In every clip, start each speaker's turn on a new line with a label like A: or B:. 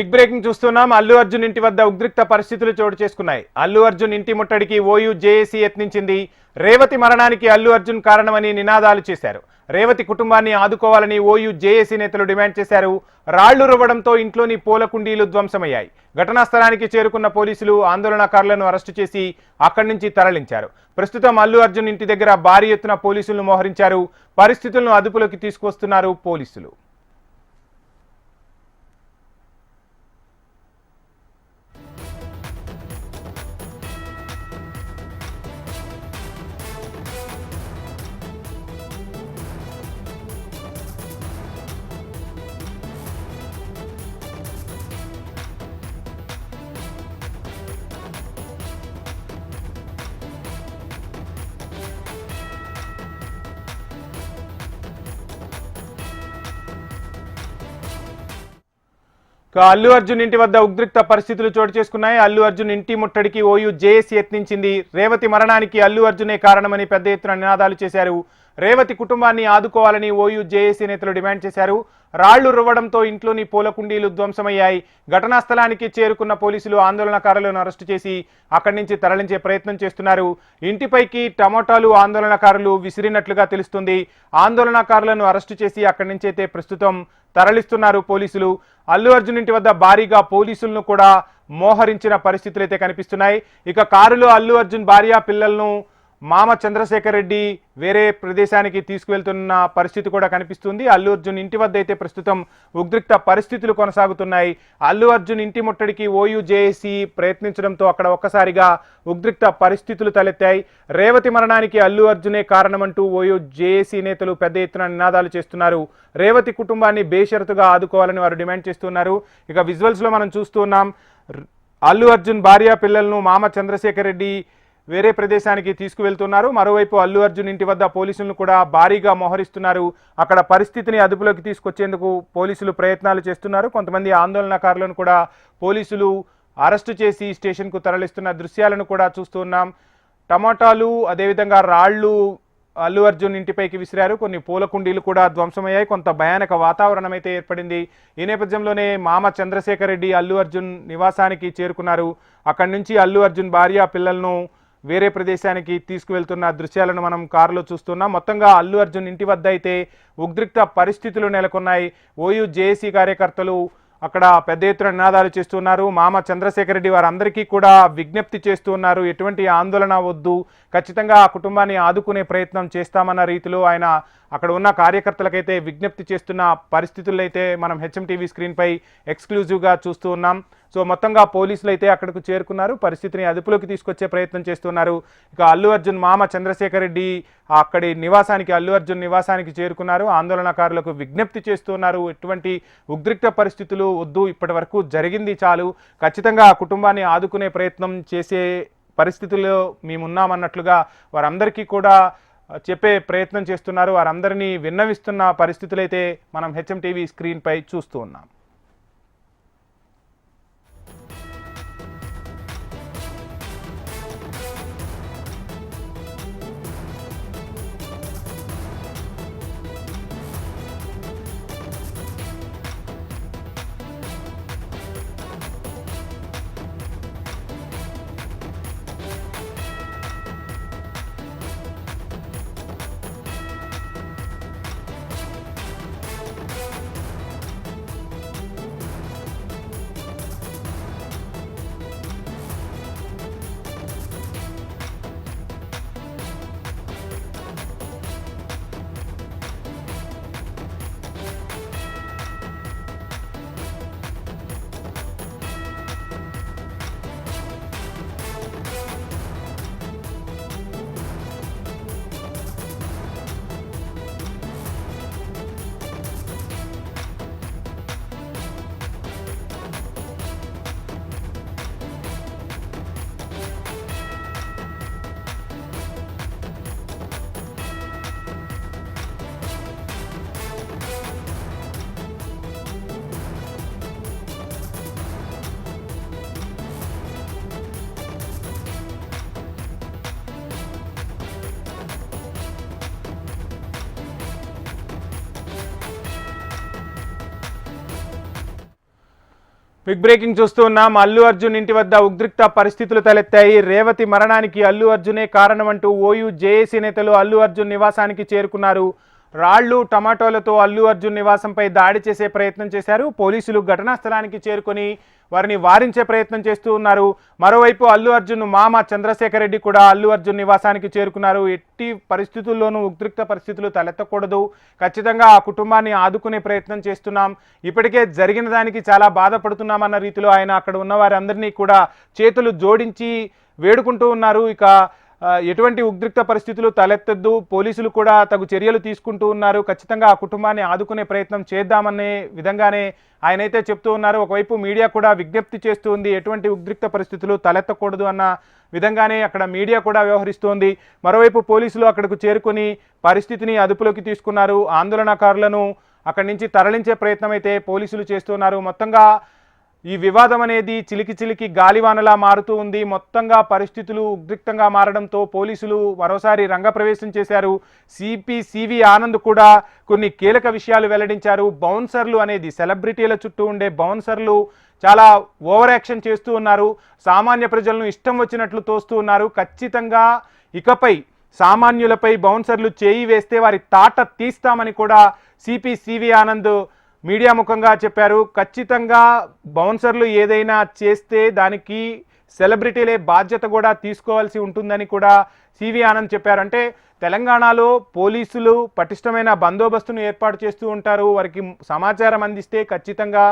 A: Big breaking చూస్తున్నాం. అల్లు అర్జున్ ఇంటి వద్ద ఉద్రిక్త పరిస్థితులు చోటు చేసుకున్నాయి. అల్లు అర్జున్ ఇంటి ముట్టడికి ఓయూ జేఏసీ యత్నించింది. రేవతి మరణానికి అల్లు అర్జున్ కారణమని నినాదాలు చేశారు. రేవతి కుటుంబాన్ని ఆదుకోవాలని ఓయూ జేఏసీ నేతలు డిమాండ్ చేశారు. రాళ్లు రువ్వడంతో ఇంట్లోని పూల కుండీలు ధ్వంసమయ్యాయి. ఘటనా స్థలానికి చేరుకున్న పోలీసులు ఆందోళనకారులను అరెస్టు చేసి అక్కడి నుంచి తరలించారు. ప్రస్తుతం అల్లు అర్జున్ ఇంటి దగ్గర భారీ ఎత్తున పోలీసులను మోహరించారు. పరిస్థితులను అదుపులోకి తీసుకొస్తున్నారు పోలీసులు. అల్లు అర్జున్ ఇంటి వద్ద ఉద్రిక్త పరిస్థితులు చోటు చేసుకున్నాయి. అల్లు అర్జున్ ఇంటి ముట్టడికి ఓయూ జేఏసీ యత్నించింది. రేవతి మరణానికి అల్లు అర్జునే కారణమని పెద్ద ఎత్తున నినాదాలు చేశారు. రేవతి కుటుంబాన్ని ఆదుకోవాలని ఓయూ జేఏసీ నేతలు డిమాండ్ చేశారు. రాళ్లు రువ్వడంతో ఇంట్లోని పూల కుండీలు ధ్వంసమయ్యాయి. ఘటనా స్థలానికి చేరుకున్న పోలీసులు ఆందోళనకారులను అరెస్టు చేసి అక్కడి నుంచి తరలించే ప్రయత్నం చేస్తున్నారు. ఇంటిపైకి టమోటాలు ఆందోళనకారులు విసిరినట్లుగా తెలుస్తుంది. ఆందోళనకారులను అరెస్టు చేసి అక్కడి నుంచి అయితే ప్రస్తుతం తరలిస్తున్నారు పోలీసులు. అల్లు అర్జున్ ఇంటి వద్ద భారీగా పోలీసులను కూడా మోహరించిన పరిస్థితులు అయితే కనిపిస్తున్నాయి. ఇక కారులో అల్లు అర్జున్ భార్య పిల్లలను మామ చంద్రశేఖర్ రెడ్డి వేరే ప్రదేశానికి తీసుకువెళ్తున్న పరిస్థితి కూడా కనిపిస్తుంది. అల్లు అర్జున్ ఇంటి వద్ద అయితే ప్రస్తుతం ఉద్రిక్త పరిస్థితులు కొనసాగుతున్నాయి. అల్లు అర్జున్ ఇంటి ముట్టడికి ఓయూ జేఏసీ ప్రయత్నించడంతో అక్కడ ఒక్కసారిగా ఉద్రిక్త పరిస్థితులు తలెత్తాయి. రేవతి మరణానికి అల్లు అర్జునే కారణమంటూ ఓయూ జేఏసీ నేతలు పెద్ద ఎత్తున నినాదాలు చేస్తున్నారు. రేవతి కుటుంబాన్ని బేషరతుగా ఆదుకోవాలని వారు డిమాండ్ చేస్తున్నారు. ఇక విజువల్స్ లో మనం చూస్తున్నాం. అల్లు అర్జున్ భార్య పిల్లలను మామ చంద్రశేఖర్ రెడ్డి వేరే ప్రదేశానికి తీసుకువెళ్తున్నారు. మరోవైపు అల్లు అర్జున్ ఇంటి వద్ద పోలీసులను కూడా భారీగా మోహరిస్తున్నారు. అక్కడ పరిస్థితిని అదుపులోకి తీసుకొచ్చేందుకు పోలీసులు ప్రయత్నాలు చేస్తున్నారు. కొంతమంది ఆందోళనకారులను కూడా పోలీసులు అరెస్టు చేసి స్టేషన్కు తరలిస్తున్న దృశ్యాలను కూడా చూస్తున్నాం. టమాటాలు అదేవిధంగా రాళ్లు అల్లు అర్జున్ ఇంటిపైకి విసిరారు. కొన్ని పూల కుండీలు కూడా ధ్వంసమయ్యాయి. కొంత భయానక వాతావరణం అయితే ఏర్పడింది. ఈ నేపథ్యంలోనే మామ చంద్రశేఖర్ రెడ్డి అల్లు అర్జున్ నివాసానికి చేరుకున్నారు. అక్కడి నుంచి అల్లు అర్జున్ భార్య పిల్లలను వేరే ప్రదేశానికి తీసుకువెళ్తున్న దృశ్యాలను మనం కారులో చూస్తున్నాం. మొత్తంగా అల్లు అర్జున్ ఇంటి వద్ద అయితే ఉద్రిక్త పరిస్థితులు నెలకొన్నాయి. ఓయూ జేఏసీ కార్యకర్తలు అక్కడ పెద్ద ఎత్తున నినాదాలు చేస్తున్నారు. మామ చంద్రశేఖర్ రెడ్డి వారందరికీ కూడా విజ్ఞప్తి చేస్తున్నారు. ఎటువంటి ఆందోళన వద్దు, ఖచ్చితంగా ఆ కుటుంబాన్ని ఆదుకునే ప్రయత్నం చేస్తామన్న రీతిలో ఆయన అక్కడ ఉన్న కార్యకర్తలకైతే విజ్ఞప్తి చేస్తున్న పరిస్థితుల్లో అయితే మనం హెచ్ఎం టీవీ స్క్రీన్పై ఎక్స్క్లూజివ్గా చూస్తూ ఉన్నాం. సో మొత్తంగా పోలీసులు అయితే అక్కడికి చేరుకున్నారు. పరిస్థితిని అదుపులోకి తీసుకొచ్చే ప్రయత్నం చేస్తున్నారు. ఇక అల్లు అర్జున్ మామ చంద్రశేఖర్ రెడ్డి అక్కడి నివాసానికి అల్లు అర్జున్ నివాసానికి చేరుకున్నారు. ఆందోళనకారులకు విజ్ఞప్తి చేస్తున్నారు. ఎటువంటి ఉద్రిక్త పరిస్థితులు వద్దు, ఇప్పటి వరకు జరిగింది చాలు, ఖచ్చితంగా ఆ కుటుంబాన్ని ఆదుకునే ప్రయత్నం చేసే పరిస్థితుల్లో మేమున్నామన్నట్లుగా వారందరికీ కూడా చెప్పే ప్రయత్నం చేస్తున్నారు. వారందరినీ విన్నవిస్తున్న పరిస్థితులైతే మనం హెచ్ఎం టీవీ స్క్రీన్పై చూస్తూ ఉన్నాం. బిగ్ బ్రేకింగ్ చూస్తూ ఉన్నాం. అల్లు అర్జున్ ఇంటి వద్ద ఉద్రిక్త పరిస్థితులు తలెత్తాయి. రేవతి మరణానికి అల్లు అర్జునే కారణమంటూ ఓయూ జేఏసీ నేతలు అల్లు అర్జున్ నివాసానికి చేరుకున్నారు. రాళ్లు టమాటోలతో అల్లు అర్జున్ నివాసంపై దాడి చేసే ప్రయత్నం చేశారు. పోలీసులు ఘటనా స్థలానికి చేరుకొని వారిని వారించే ప్రయత్నం చేస్తూ ఉన్నారు. మరోవైపు అల్లు అర్జున్ మామ చంద్రశేఖర్ రెడ్డి కూడా అల్లు అర్జున్ నివాసానికి చేరుకున్నారు. ఎట్టి పరిస్థితుల్లోనూ ఉద్రిక్త పరిస్థితులు తలెత్తకూడదు, ఖచ్చితంగా ఆ కుటుంబాన్ని ఆదుకునే ప్రయత్నం చేస్తున్నాం, ఇప్పటికే జరిగిన దానికి చాలా బాధపడుతున్నామన్న రీతిలో ఆయన అక్కడ ఉన్న వారందరినీ కూడా చేతులు జోడించి వేడుకుంటూ ఉన్నారు. ఇక ఎటువంటి ఉద్రిక్త పరిస్థితులు తలెత్తద్దు, పోలీసులు కూడా తగు చర్యలు తీసుకుంటూ ఉన్నారు, ఖచ్చితంగా ఆ కుటుంబాన్ని ఆదుకునే ప్రయత్నం చేద్దామనే విధంగానే ఆయనైతే చెప్తూ ఉన్నారు. ఒకవైపు మీడియా కూడా విజ్ఞప్తి చేస్తూ ఉంది, ఎటువంటి ఉద్రిక్త పరిస్థితులు తలెత్తకూడదు అన్న విధంగానే అక్కడ మీడియా కూడా వ్యవహరిస్తోంది. మరోవైపు పోలీసులు అక్కడకు చేరుకొని పరిస్థితిని అదుపులోకి తీసుకున్నారు. ఆందోళనకారులను అక్కడి నుంచి తరలించే ప్రయత్నం అయితే పోలీసులు చేస్తున్నారు. మొత్తంగా ఈ వివాదం అనేది చిలికి చిలికి గాలివానలా మారుతూ ఉంది. మొత్తంగా పరిస్థితులు ఉద్రిక్తంగా మారడంతో పోలీసులు మరోసారి రంగప్రవేశం చేశారు. సివి ఆనంద్ కూడా కొన్ని కీలక విషయాలు వెల్లడించారు. బౌన్సర్లు అనేది సెలబ్రిటీల చుట్టూ ఉండే బౌన్సర్లు చాలా ఓవర్ యాక్షన్ చేస్తూ ఉన్నారు, సామాన్య ప్రజలను ఇష్టం వచ్చినట్లు తోస్తూ ఉన్నారు. ఖచ్చితంగా ఇకపై సామాన్యులపై బౌన్సర్లు చేయి వేస్తే వారి తాట తీస్తామని కూడా సివి ఆనంద్ మీడియా ముఖంగా చెప్పారు. ఖచ్చితంగా బౌన్సర్లు ఏదైనా చేస్తే దానికి సెలబ్రిటీలే బాధ్యత కూడా తీసుకోవాల్సి ఉంటుందని కూడా సివి ఆనంద్ చెప్పారు. అంటే తెలంగాణలో పోలీసులు పటిష్టమైన బందోబస్తును ఏర్పాటు చేస్తూ ఉంటారు. వారికి సమాచారం అందిస్తే ఖచ్చితంగా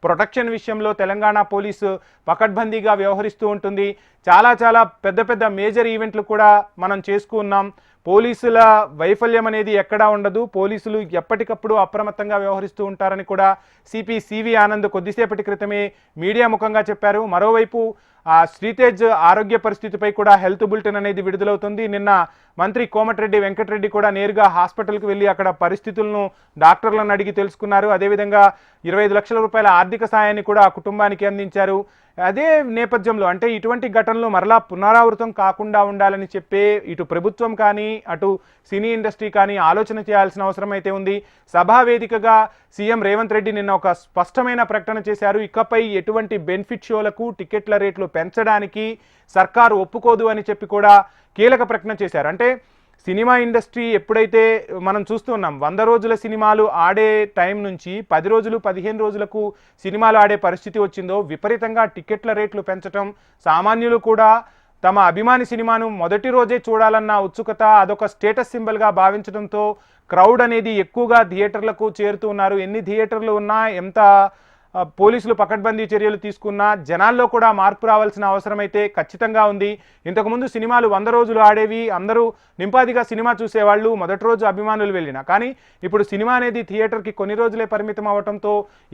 A: ప్రొటెక్షన్ విషయంలో తెలంగాణ పోలీసు పకడ్బందీగా వ్యవహరిస్తూ ఉంటుంది. చాలా పెద్ద పెద్ద మేజర్ ఈవెంట్లు కూడా మనం చేసుకున్నాం. పోలీసుల వైఫల్యం అనేది ఎక్కడా ఉండదు, పోలీసులు ఎప్పటికప్పుడు అప్రమత్తంగా వ్యవహరిస్తూ ఉంటారని కూడా సివి ఆనంద్ కొద్దిసేపటి క్రితమే మీడియా ముఖంగా చెప్పారు. మరోవైపు శ్రీతేజ్ ఆరోగ్య పరిస్థితిపై కూడా హెల్త్ బులెటిన్ అనేది విడుదలవుతుంది. నిన్న మంత్రి కోమటిరెడ్డి వెంకటరెడ్డి కూడా నేరుగా హాస్పిటల్కి వెళ్ళి అక్కడ పరిస్థితులను డాక్టర్లను అడిగి తెలుసుకున్నారు. అదేవిధంగా 25 లక్షల రూపాయల ఆర్థిక సాయాన్ని కూడా ఆ కుటుంబానికి అందించారు. అదే నేపథ్యంలో అంటే ఇటువంటి ఘటనలు మరలా పునరావృతం కాకుండా ఉండాలని చెప్పే ఇటు ప్రభుత్వం కానీ అటు సినీ ఇండస్ట్రీ కానీ ఆలోచన చేయాల్సిన అవసరం అయితే ఉంది. సభా వేదికగా సీఎం రేవంత్ రెడ్డి నిన్న ఒక స్పష్టమైన ప్రకటన చేశారు. ఇకపై ఎటువంటి బెనిఫిట్ షోలకు టికెట్ల రేట్లు పెంచడానికి సర్కారు ఒప్పుకోదు అని చెప్పి కూడా కీలక ప్రకటన చేశారు. అంటే సినిమా ఇండస్ట్రీ ఎప్పుడైతే మనం చూస్తున్నాం 100 రోజుల సినిమాలు ఆడే టైం నుంచి 10 రోజులు 15 రోజులకు సినిమాలు ఆడే పరిస్థితి వచ్చిందో విపరీతంగా టికెట్ల రేట్లు పెంచడం, సామాన్యులు కూడా తమ అభిమాని సినిమాను మొదటి రోజే చూడాలన్న ఉత్సుకత అదొక స్టేటస్ సింబల్గా భావించడంతో క్రౌడ్ అనేది ఎక్కువగా థియేటర్లకు చేరుతూ ఉన్నారు. ఎన్ని థియేటర్లు ఉన్నా ఎంత పోలీసులు పకడ్బందీ చర్యలు తీసుకున్నా జనాల్లో కూడా మార్పు రావాల్సిన అవసరం అయితే ఖచ్చితంగా ఉంది. ఇంతకుముందు సినిమాలు 100 రోజులు ఆడేవి, అందరూ నింపాదిగా సినిమా చూసేవాళ్ళు, మొదటి రోజు అభిమానులు వెళ్ళినా. కానీ ఇప్పుడు సినిమా అనేది థియేటర్కి కొన్ని రోజులే పరిమితం అవ్వడంతో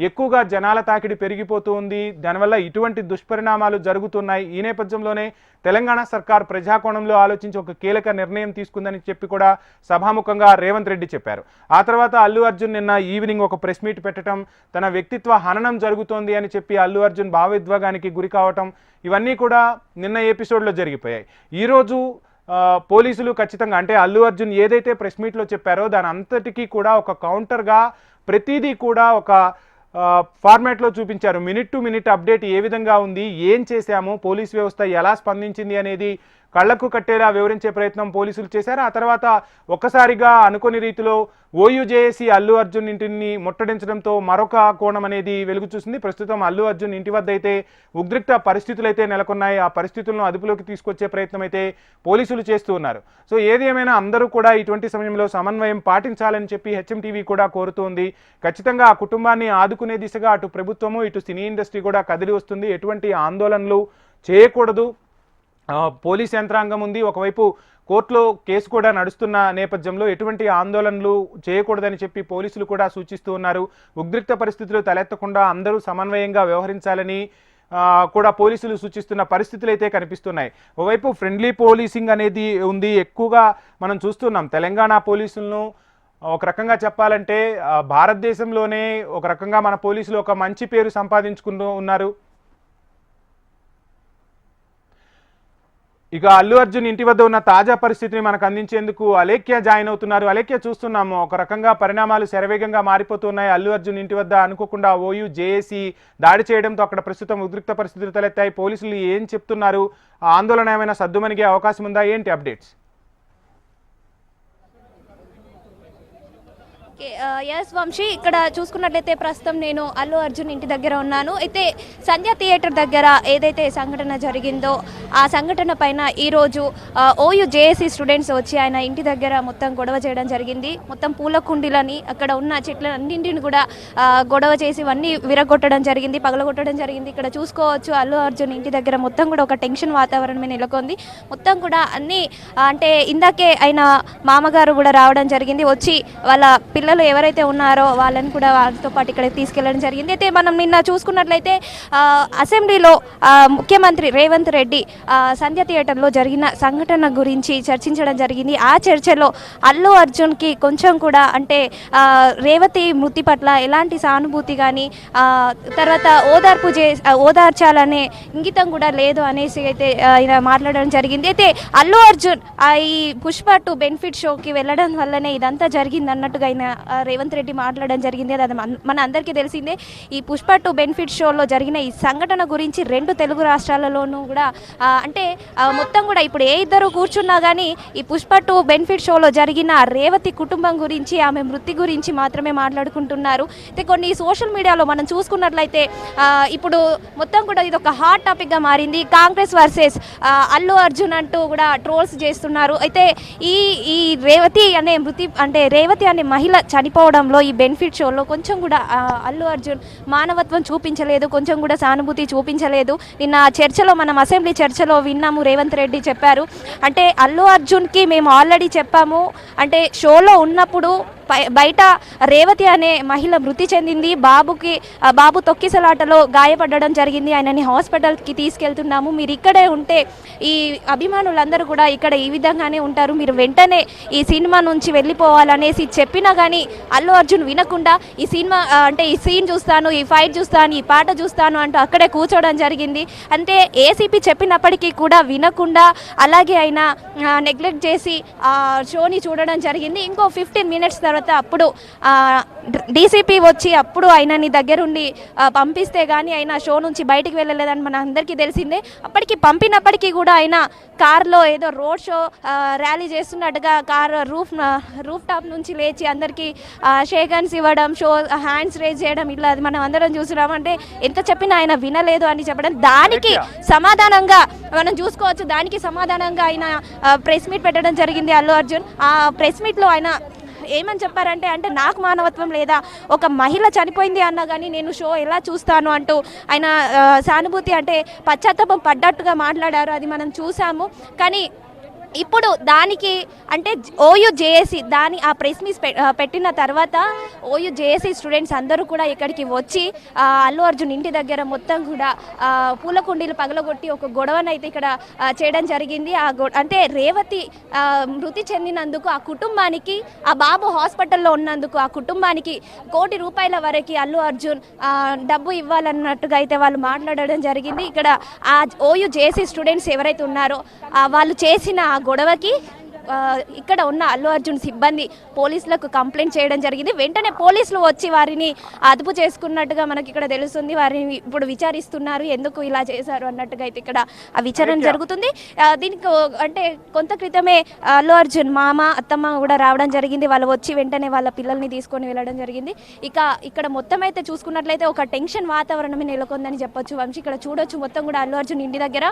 A: ఎక్కువగా జనాల తాకిడి పెరిగిపోతూ ఉంది. దానివల్ల ఇటువంటి దుష్పరిణామాలు జరుగుతున్నాయి. ఈ నేపథ్యంలోనే తెలంగాణ సర్కార్ ప్రజాకోణంలో ఆలోచించి ఒక కీలక నిర్ణయం తీసుకుందని చెప్పి కూడా సభాముఖంగా రేవంత్ రెడ్డి చెప్పారు. ఆ తర్వాత అల్లు అర్జున్ నిన్న ఈవినింగ్ ఒక ప్రెస్ మీట్ పెట్టడం, తన వ్యక్తిత్వ హననం జరుగుతోంది అని చెప్పి అల్లు అర్జున్ భావోద్వేగానికి గురి కావటం, ఇవన్నీ కూడా నిన్న ఎపిసోడ్లో జరిగిపోయాయి. ఈరోజు పోలీసులు ఖచ్చితంగా అంటే అల్లు అర్జున్ ఏదైతే ప్రెస్ మీట్లో చెప్పారో దాని అంతటికీ కూడా ఒక కౌంటర్గా ప్రతిదీ కూడా ఒక ఫార్మాట్లో చూపించారు. మినిట్ టు మినిట్ అప్డేట్ ఏ విధంగా ఉంది, ఏం చేశాము, పోలీస్ వ్యవస్థ ఎలా స్పందించింది అనేది కళ్లకు కట్టేలా వివరించే ప్రయత్నం పోలీసులు చేశారు. ఆ తర్వాత ఒక్కసారిగా అనుకోని రీతిలో ఓయూ జేఏసీ అల్లు అర్జున్ ఇంటిని ముట్టడించడంతో మరొక కోణం అనేది వెలుగు చూసింది. ప్రస్తుతం అల్లు అర్జున్ ఇంటి వద్ద అయితే ఉద్రిక్త పరిస్థితులు అయితే నెలకొన్నాయి. ఆ పరిస్థితులను అదుపులోకి తీసుకొచ్చే ప్రయత్నం అయితే పోలీసులు చేస్తూ ఉన్నారు. సో ఏది ఏమైనా అందరూ కూడా ఇటువంటి సమయంలో సమన్వయం పాటించాలని చెప్పి హెచ్ఎంటీవీ కూడా కోరుతోంది. ఖచ్చితంగా ఆ కుటుంబాన్ని ఆదుకునే దిశగా అటు ప్రభుత్వము ఇటు సినీ ఇండస్ట్రీ కూడా కదిలి వస్తుంది. ఎటువంటి ఆందోళనలు చేయకూడదు, పోలీస్ యంత్రాంగం ఉంది, ఒకవైపు కోర్టులో కేసు కూడా నడుస్తున్న నేపథ్యంలో ఎటువంటి ఆందోళనలు చేయకూడదని చెప్పి పోలీసులు కూడా సూచిస్తూ ఉన్నారు. ఉద్రిక్త పరిస్థితులు తలెత్తకుండా అందరూ సమన్వయంగా వ్యవహరించాలని కూడా పోలీసులు సూచిస్తున్న పరిస్థితులు అయితే కనిపిస్తున్నాయి. ఓవైపు ఫ్రెండ్లీ పోలీసింగ్ అనేది ఉంది, ఎక్కువగా మనం చూస్తున్నాం తెలంగాణ పోలీసులను. ఒక రకంగా చెప్పాలంటే భారతదేశంలోనే ఒక రకంగా మన పోలీసులు ఒక మంచి పేరు సంపాదించుకుంటూ ఉన్నారు. ఇక అల్లు అర్జున్ ఇంటి వద్ద ఉన్న తాజా పరిస్థితిని మనకు అందించేందుకు అలేఖ్య జాయిన్ అవుతున్నారు. అలేఖ్య, చూస్తున్నాము ఒక రకంగా పరిణామాలు శరవేగంగా మారిపోతున్నాయి. అల్లు అర్జున్ ఇంటి వద్ద అనుకోకుండా ఓయూ జేఏసీ దాడి చేయడంతో అక్కడ ప్రస్తుతం ఉద్రిక్త పరిస్థితులు తలెత్తాయి. పోలీసులు ఏం చెప్తున్నారు? ఆందోళన ఏమైనా సద్దుమణిగే అవకాశం ఉందా? ఏంటి అప్డేట్స్?
B: ఎస్ వంశీ, ఇక్కడ చూసుకున్నట్లయితే ప్రస్తుతం నేను అల్లు అర్జున్ ఇంటి దగ్గర ఉన్నాను. అయితే సంధ్య థియేటర్ దగ్గర ఏదైతే సంఘటన జరిగిందో ఆ సంఘటన పైన ఈరోజు ఓయూ జేఏసీ స్టూడెంట్స్ వచ్చి ఆయన ఇంటి దగ్గర మొత్తం గొడవ చేయడం జరిగింది. మొత్తం పూల కుండీలని అక్కడ ఉన్న చెట్లన్నింటిని కూడా గొడవ చేసి ఇవన్నీ విరగొట్టడం జరిగింది, పగలగొట్టడం జరిగింది. ఇక్కడ చూసుకోవచ్చు అల్లు అర్జున్ ఇంటి దగ్గర మొత్తం కూడా ఒక టెన్షన్ వాతావరణమే నెలకొంది. మొత్తం కూడా అన్నీ అంటే ఇందాకే ఆయన మామగారు కూడా రావడం జరిగింది. వచ్చి వాళ్ళ పిల్లలు ఎవరైతే ఉన్నారో వాళ్ళని కూడా వాళ్ళతో పాటు ఇక్కడ తీసుకెళ్లడం జరిగింది. అయితే మనం నిన్న చూసుకున్నట్లయితే అసెంబ్లీలో ముఖ్యమంత్రి రేవంత్ రెడ్డి సంధ్య థియేటర్లో జరిగిన సంఘటన గురించి చర్చించడం జరిగింది. ఆ చర్చలో అల్లు అర్జున్కి కొంచెం కూడా అంటే రేవతి మృతి పట్ల ఎలాంటి సానుభూతి కానీ తర్వాత ఓదార్చాలనే ఇంగితం కూడా లేదు అనేసి అయితే ఆయన మాట్లాడడం జరిగింది. అయితే అల్లు అర్జున్ ఈ పుష్ప 2 బెనిఫిట్ షోకి వెళ్ళడం వల్లనే ఇదంతా జరిగింది అన్నట్టుగా ఆయన రేవంత్ రెడ్డి మాట్లాడడం జరిగింది. అది మన అందరికీ తెలిసిందే. ఈ పుష్ప 2 బెనిఫిట్ షోలో జరిగిన ఈ సంఘటన గురించి 2 తెలుగు రాష్ట్రాలలోనూ కూడా అంటే మొత్తం కూడా ఇప్పుడు ఏ ఇద్దరు కూర్చున్నా కానీ ఈ పుష్ప 2 బెనిఫిట్ షోలో జరిగిన రేవతి కుటుంబం గురించి, ఆమె మృతి గురించి మాత్రమే మాట్లాడుకుంటున్నారు. అయితే కొన్ని సోషల్ మీడియాలో మనం చూసుకున్నట్లయితే ఇప్పుడు మొత్తం కూడా ఇది ఒక హాట్ టాపిక్గా మారింది. కాంగ్రెస్ వర్సెస్ అల్లు అర్జున్ అంటూ కూడా ట్రోల్స్ చేస్తున్నారు. అయితే ఈ రేవతి అనే మృతి అంటే రేవతి అనే మహిళ చనిపోవడంలో ఈ బెనిఫిట్ షోలో కొంచెం కూడా అల్లు అర్జున్ మానవత్వం చూపించలేదు, కొంచెం కూడా సానుభూతి చూపించలేదు. నిన్న చర్చలో మనం అసెంబ్లీ చర్చలో విన్నాము, రేవంత్ రెడ్డి చెప్పారు అంటే అల్లు అర్జున్కి మేము ఆల్రెడీ చెప్పాము అంటే షోలో ఉన్నప్పుడు బయట రేవతి అనే మహిళ మృతి చెందింది, బాబు తొక్కిసలాటలో గాయపడడం జరిగింది, ఆయనని హాస్పిటల్కి తీసుకెళ్తున్నాము, మీరు ఇక్కడే ఉంటే ఈ అభిమానులందరూ కూడా ఇక్కడ ఈ విధంగానే ఉంటారు, మీరు వెంటనే ఈ సినిమా నుంచి వెళ్ళిపోవాలనేసి చెప్పినా కానీ అల్లు అర్జున్ వినకుండా ఈ సినిమా అంటే ఈ సీన్ చూస్తాను, ఈ ఫైట్ చూస్తాను, ఈ పాట చూస్తాను అంటూ అక్కడే కూర్చోవడం జరిగింది. అంటే ఏసీపీ చెప్పినప్పటికీ కూడా వినకుండా అలాగే ఆయన నెగ్లెక్ట్ చేసి షోని చూడడం జరిగింది. ఇంకో 15 మినిట్స్ తర్వాత అప్పుడు డీసీపీ వచ్చి అప్పుడు ఆయనని దగ్గరుండి పంపిస్తే కానీ ఆయన షో నుంచి బయటికి వెళ్ళలేదని మన అందరికీ తెలిసిందే. అప్పటికి పంపినప్పటికీ కూడా ఆయన కార్లో ఏదో రోడ్ షో ర్యాలీ చేస్తున్నట్టుగా కార్ రూఫ్ టాప్ నుంచి లేచి అందరికీ షేక్ హ్యాండ్స్ ఇవ్వడం, షో హ్యాండ్స్ రేజ్ చేయడం, ఇలా అది మనం అందరం చూస్తున్నాం. అంటే ఎంత చెప్పినా ఆయన వినలేదు అని చెప్పడం, దానికి సమాధానంగా మనం చూసుకోవచ్చు. దానికి సమాధానంగా ఆయన ప్రెస్ మీట్ పెట్టడం జరిగింది అల్లు అర్జున్. ఆ ప్రెస్ మీట్లో ఆయన ఏమని చెప్పారంటే అంటే నాకు మానవత్వం లేదా, ఒక మహిళ చనిపోయింది అన్నా కానీ నేను షో ఎలా చూస్తాను అంటూ ఆయన సానుభూతి అంటే పశ్చాత్తాపం పడ్డట్టుగా మాట్లాడారు. అది మనం చూసాము. కానీ ఇప్పుడు దానికి అంటే ఓయూ జేఏసీ ఆ ప్రెస్ మీట్ పెట్టిన తర్వాత ఓయూ జేఏసీ స్టూడెంట్స్ అందరూ కూడా ఇక్కడికి వచ్చి అల్లు అర్జున్ ఇంటి దగ్గర మొత్తం కూడా పూల కుండీలు పగలగొట్టి ఒక గొడవనైతే ఇక్కడ చేయడం జరిగింది. అంటే రేవతి మృతి చెందినందుకు ఆ కుటుంబానికి, ఆ బాబు హాస్పిటల్లో ఉన్నందుకు ఆ కుటుంబానికి ₹1 కోటి వరకు అల్లు అర్జున్ డబ్బు ఇవ్వాలన్నట్టుగా అయితే వాళ్ళు మాట్లాడడం జరిగింది. ఇక్కడ ఆ ఓయూ జేఏసీ స్టూడెంట్స్ ఎవరైతే ఉన్నారో వాళ్ళు చేసిన గొడవకి ఇక్కడ ఉన్న అల్లు అర్జున్ సిబ్బంది పోలీసులకు కంప్లైంట్ చేయడం జరిగింది. వెంటనే పోలీసులు వచ్చి వారిని అదుపు చేసుకున్నట్టుగా మనకి ఇక్కడ తెలుస్తుంది. వారిని ఇప్పుడు విచారిస్తున్నారు, ఎందుకు ఇలా చేశారు అన్నట్టుగా అయితే ఇక్కడ ఆ విచారణ జరుగుతుంది. దీనికి అంటే కొంత క్రితమే అల్లు అర్జున్ మామ అత్తమ్మ కూడా రావడం జరిగింది. వాళ్ళు వచ్చి వెంటనే వాళ్ళ పిల్లల్ని తీసుకొని వెళ్ళడం జరిగింది. ఇక ఇక్కడ మొత్తం అయితే చూసుకున్నట్లయితే ఒక టెన్షన్ వాతావరణమే నెలకొందని చెప్పొచ్చు వంశీ. ఇక్కడ చూడొచ్చు మొత్తం కూడా అల్లు అర్జున్ ఇంటి దగ్గర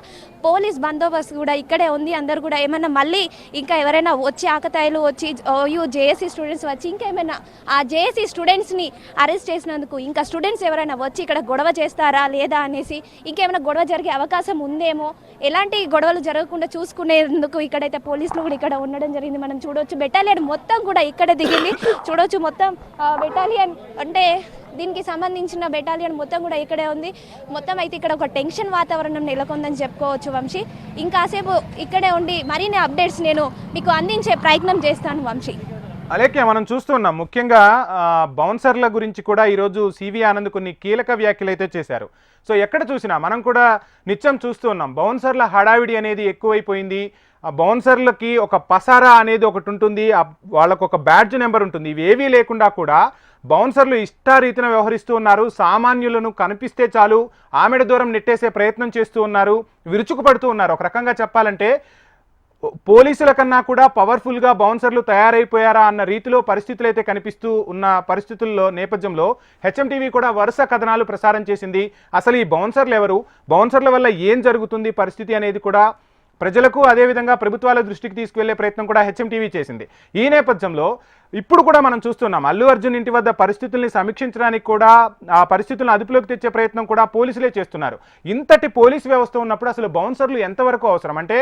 B: పోలీస్ బందోబస్తు కూడా ఇక్కడే ఉంది. అందరు కూడా ఏమన్నా మళ్ళీ ఇంకా ఎవరైనా వచ్చి ఆకతాయిలు వచ్చి ఓయూ జేఏసీ స్టూడెంట్స్ వచ్చి ఇంకేమైనా ఆ జేఏసీ స్టూడెంట్స్ని అరెస్ట్ చేసినందుకు ఇంకా స్టూడెంట్స్ ఎవరైనా వచ్చి ఇక్కడ గొడవ చేస్తారా లేదా అనేసి, ఇంకేమైనా గొడవ జరిగే అవకాశం ఉందేమో, ఎలాంటి గొడవలు జరగకుండా చూసుకునేందుకు ఇక్కడైతే పోలీసులు కూడా ఇక్కడ ఉండడం జరిగింది. మనం చూడొచ్చు బెటాలియన్ మొత్తం కూడా ఇక్కడ దిగింది. చూడొచ్చు మొత్తం బెటాలియన్ అంటే దీనికి సంబంధించిన బెటాలియన్ మొత్తం కూడా ఇక్కడే ఉంది. మొత్తం అయితే ఇక్కడ ఒక టెన్షన్ వాతావరణం నెలకొందని చెప్పుకోవచ్చు వంశీ. ఇంకాసేపు ఇక్కడే ఉండి మరిన్ని అప్డేట్స్ నేను మీకు అందించే ప్రయత్నం చేస్తాను వంశీ.
A: అలాగే మనం చూస్తున్నాం ముఖ్యంగా బౌన్సర్ల గురించి కూడా ఈరోజు సివి ఆనంద్ కొన్ని కీలక వ్యాఖ్యలు అయితే చేశారు. సో ఎక్కడ చూసినా మనం కూడా నిత్యం చూస్తూ ఉన్నాం బౌన్సర్ల హడావిడి అనేది ఎక్కువైపోయింది. ఆ బౌన్సర్లకి ఒక పసారా అనేది ఒకటి ఉంటుంది, వాళ్ళకు ఒక బ్యాడ్జ్ నెంబర్ ఉంటుంది. ఇవేవీ లేకుండా కూడా బౌన్సర్లు ఇష్టారీతిన వ్యవహరిస్తూ ఉన్నారు. సామాన్యులను కనిపిస్తే చాలు ఆమెడ దూరం నెట్టేసే ప్రయత్నం చేస్తూ ఉన్నారు, విరుచుకుపడుతూ ఉన్నారు. ఒక రకంగా చెప్పాలంటే పోలీసుల కన్నా కూడా పవర్ఫుల్గా బౌన్సర్లు తయారైపోయారా అన్న రీతిలో పరిస్థితులు అయితే కనిపిస్తూ ఉన్న పరిస్థితుల్లో నేపథ్యంలో హెచ్ఎంటీవీ కూడా వరుస కథనాలు ప్రసారం చేసింది. అసలు ఈ బౌన్సర్లు ఎవరు, బౌన్సర్ల వల్ల ఏం జరుగుతుంది పరిస్థితి అనేది కూడా ప్రజలకు అదేవిధంగా ప్రభుత్వాల దృష్టికి తీసుకువెళ్లే ప్రయత్నం కూడా హెచ్ఎంటీవీ చేసింది. ఈ నేపథ్యంలో ఇప్పుడు కూడా మనం చూస్తున్నాం అల్లు అర్జున్ ఇంటి వద్ద పరిస్థితుల్ని సమీక్షించడానికి కూడా ఆ పరిస్థితులను అదుపులోకి తెచ్చే ప్రయత్నం కూడా పోలీసులే చేస్తున్నారు. ఇంతటి పోలీసు వ్యవస్థ ఉన్నప్పుడు అసలు బౌన్సర్లు ఎంతవరకు అవసరం? అంటే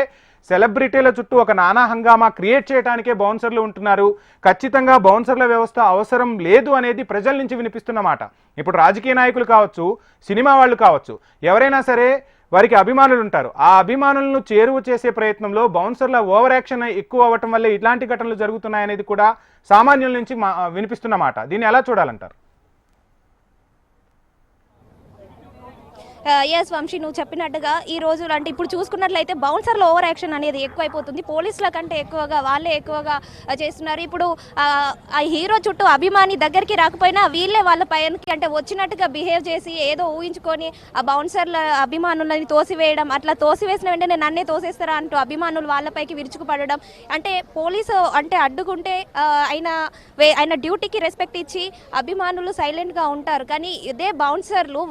A: సెలబ్రిటీల చుట్టూ ఒక నానా హంగామా క్రియేట్ చేయడానికే బౌన్సర్లు ఉంటున్నారు. ఖచ్చితంగా బౌన్సర్ల వ్యవస్థ అవసరం లేదు అనేది ప్రజల నుంచి వినిపిస్తున్న మాట. ఇప్పుడు రాజకీయ నాయకులు కావచ్చు, సినిమా వాళ్ళు కావచ్చు, ఎవరైనా సరే వారికి అభిమానులు ఉంటారు. ఆ అభిమానులను చేరువ చేసే ప్రయత్నంలో బౌన్సర్ల ఓవర్ యాక్షన్ ఎక్కువ అవ్వటం వల్లే ఇట్లాంటి ఘటనలు జరుగుతున్నాయనేది కూడా సామాన్యుల నుంచి వినిపిస్తున్న మాట. దీన్ని ఎలా చూడాలంటారు?
B: ఎస్ వంశీ, నువ్వు చెప్పినట్టుగా ఈ రోజు అంటే ఇప్పుడు చూసుకున్నట్లయితే బౌన్సర్ల ఓవర్ యాక్షన్ అనేది ఎక్కువైపోతుంది. పోలీసుల కంటే ఎక్కువగా వాళ్ళే ఎక్కువగా చేస్తున్నారు. ఇప్పుడు ఆ హీరో చుట్టూ అభిమాని దగ్గరికి రాకపోయినా వీళ్ళే వాళ్ళ పైనకి అంటే వచ్చినట్టుగా బిహేవ్ చేసి ఏదో ఊహించుకొని ఆ బౌన్సర్ల అభిమానులని తోసివేయడం, అట్లా తోసివేసిన వెంటనే నన్నే తోసేస్తారా అంటూ అభిమానులు వాళ్ళపైకి విరుచుకుపడడం, అంటే పోలీసు అంటే అడ్డుకుంటే ఆయన డ్యూటీకి రెస్పెక్ట్ ఇచ్చి అభిమానులు సైలెంట్గా ఉంటారు. కానీ ఇదే బౌన్సర్లు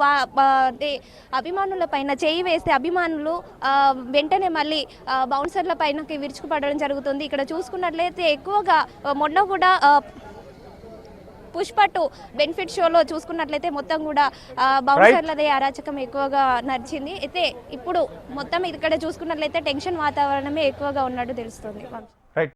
B: అభిమానుల పైన చేయి వేస్తే అభిమానులు వెంటనే మళ్ళీ బౌన్సర్ల పైనకి విరుచుకుపడడం జరుగుతుంది. ఇక్కడ చూసుకున్నట్లయితే ఎక్కువగా మొన్న కూడా పుష్ప 2 బెనిఫిట్ షోలో చూసుకున్నట్లయితే మొత్తం కూడా బౌన్సర్లదే అరాచకం ఎక్కువగా నడిచింది. అయితే ఇప్పుడు మొత్తం ఇక్కడ చూసుకున్నట్లయితే టెన్షన్ వాతావరణమే ఎక్కువగా ఉన్నట్టు తెలుస్తుంది.